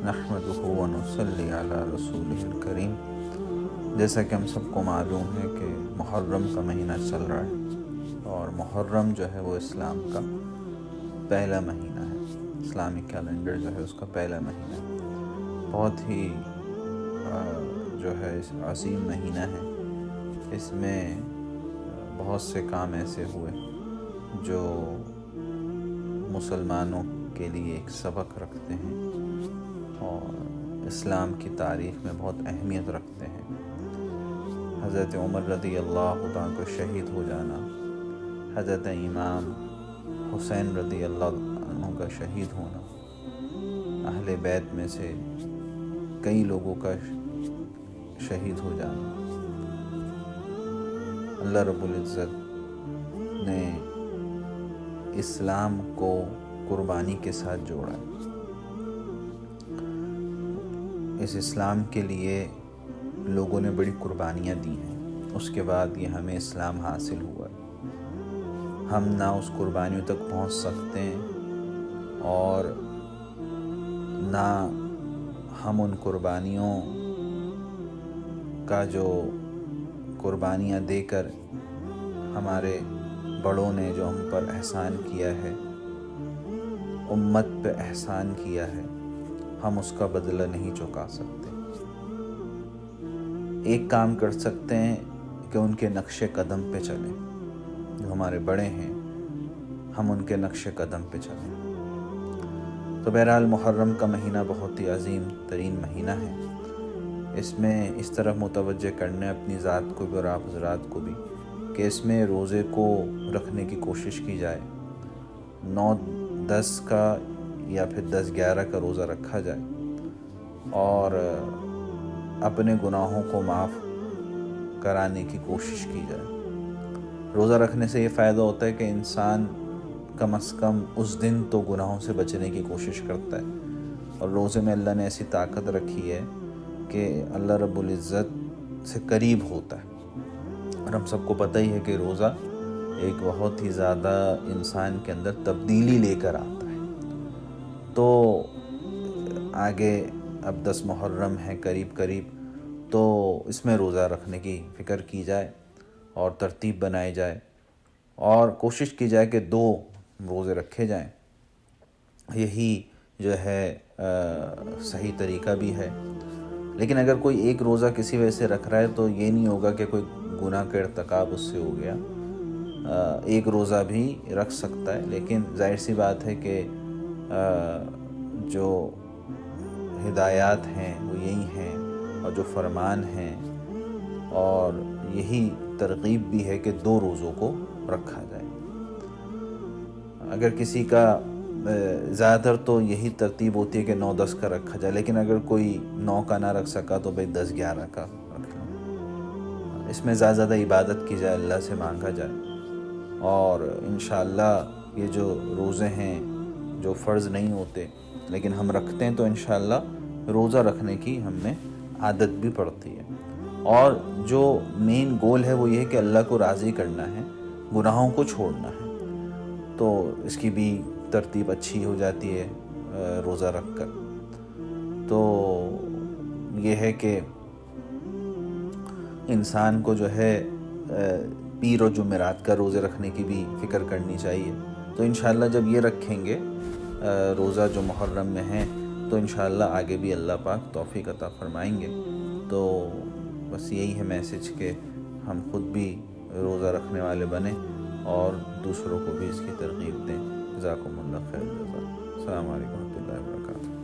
نحمدہ و نصلی علی رسولہ الکریم۔ جیسا کہ ہم سب کو معلوم ہے کہ محرم کا مہینہ چل رہا ہے، اور محرم جو ہے وہ اسلام کا پہلا مہینہ ہے، اسلامی کیلنڈر جو ہے اس کا پہلا مہینہ ہے۔ بہت ہی جو ہے عظیم مہینہ ہے۔ اس میں بہت سے کام ایسے ہوئے جو مسلمانوں کے لیے ایک سبق رکھتے ہیں اور اسلام کی تاریخ میں بہت اہمیت رکھتے ہیں۔ حضرت عمر رضی اللہ عنہ کو شہید ہو جانا، حضرت امام حسین رضی اللہ عنہ کا شہید ہونا، اہل بیت میں سے کئی لوگوں کا شہید ہو جانا، اللہ رب العزت نے اسلام کو قربانی کے ساتھ جوڑا۔ اس اسلام کے لیے لوگوں نے بڑی قربانیاں دی ہیں، اس کے بعد یہ ہمیں اسلام حاصل ہوا۔ ہم نہ اس قربانیوں تک پہنچ سکتے ہیں اور نہ ہم ان قربانیوں کا جو قربانیاں دے کر ہمارے بڑوں نے جو ہم پر احسان کیا ہے، امت پہ احسان کیا ہے، ہم اس کا بدلہ نہیں چکا سکتے۔ ایک کام کر سکتے ہیں کہ ان کے نقش قدم پہ چلیں، جو ہمارے بڑے ہیں ہم ان کے نقش قدم پہ چلیں۔ تو بہرحال محرم کا مہینہ بہت ہی عظیم ترین مہینہ ہے۔ اس میں اس طرف متوجہ کرنے اپنی ذات کو بھی اور آپ حضرات کو بھی کہ اس میں روزے کو رکھنے کی کوشش کی جائے، 9-10 کا یا پھر 10-11 کا روزہ رکھا جائے اور اپنے گناہوں کو معاف کرانے کی کوشش کی جائے۔ روزہ رکھنے سے یہ فائدہ ہوتا ہے کہ انسان کم از کم اس دن تو گناہوں سے بچنے کی کوشش کرتا ہے، اور روزے میں اللہ نے ایسی طاقت رکھی ہے کہ اللہ رب العزت سے قریب ہوتا ہے۔ اور ہم سب کو پتہ ہی ہے کہ روزہ ایک بہت ہی زیادہ انسان کے اندر تبدیلی لے کر آتا ہے۔ تو آگے اب 10 محرم ہے قریب، تو اس میں روزہ رکھنے کی فکر کی جائے اور ترتیب بنائی جائے اور کوشش کی جائے کہ 2 روزے رکھے جائیں۔ یہی جو ہے صحیح طریقہ بھی ہے۔ لیکن اگر کوئی ایک روزہ کسی وجہ سے رکھ رہا ہے تو یہ نہیں ہوگا کہ کوئی گناہ کا ارتکاب اس سے ہو گیا، ایک روزہ بھی رکھ سکتا ہے۔ لیکن ظاہر سی بات ہے کہ جو ہدایات ہیں وہ یہی ہیں، اور جو فرمان ہیں، اور یہی ترغیب بھی ہے کہ 2 روزوں کو رکھا جائے۔ اگر کسی کا زیادہ تر تو یہی ترتیب ہوتی ہے کہ 9-10 کا رکھا جائے، لیکن اگر کوئی 9 کا نہ رکھ سکا تو بھائی 10-11 کا رکھ لیں۔ اس میں زیادہ عبادت کی جائے، اللہ سے مانگا جائے، اور انشاءاللہ یہ جو روزے ہیں جو فرض نہیں ہوتے لیکن ہم رکھتے ہیں، تو انشاءاللہ روزہ رکھنے کی ہم میں عادت بھی پڑتی ہے۔ اور جو مین گول ہے وہ یہ ہے کہ اللہ کو راضی کرنا ہے، گناہوں کو چھوڑنا ہے، تو اس کی بھی ترتیب اچھی ہو جاتی ہے روزہ رکھ کر۔ تو یہ ہے کہ انسان کو جو ہے پیر و جمعرات کا روزے رکھنے کی بھی فکر کرنی چاہیے۔ تو انشاءاللہ جب یہ رکھیں گے روزہ جو محرم میں ہیں، تو انشاءاللہ آگے بھی اللہ پاک توفیق عطا فرمائیں گے۔ تو بس یہی ہے میسج کہ ہم خود بھی روزہ رکھنے والے بنیں اور دوسروں کو بھی اس کی ترغیب دیں۔ جزاکم اللہ خیر الجزا۔ السلام علیکم ورحمۃ اللہ وبرکاتہ۔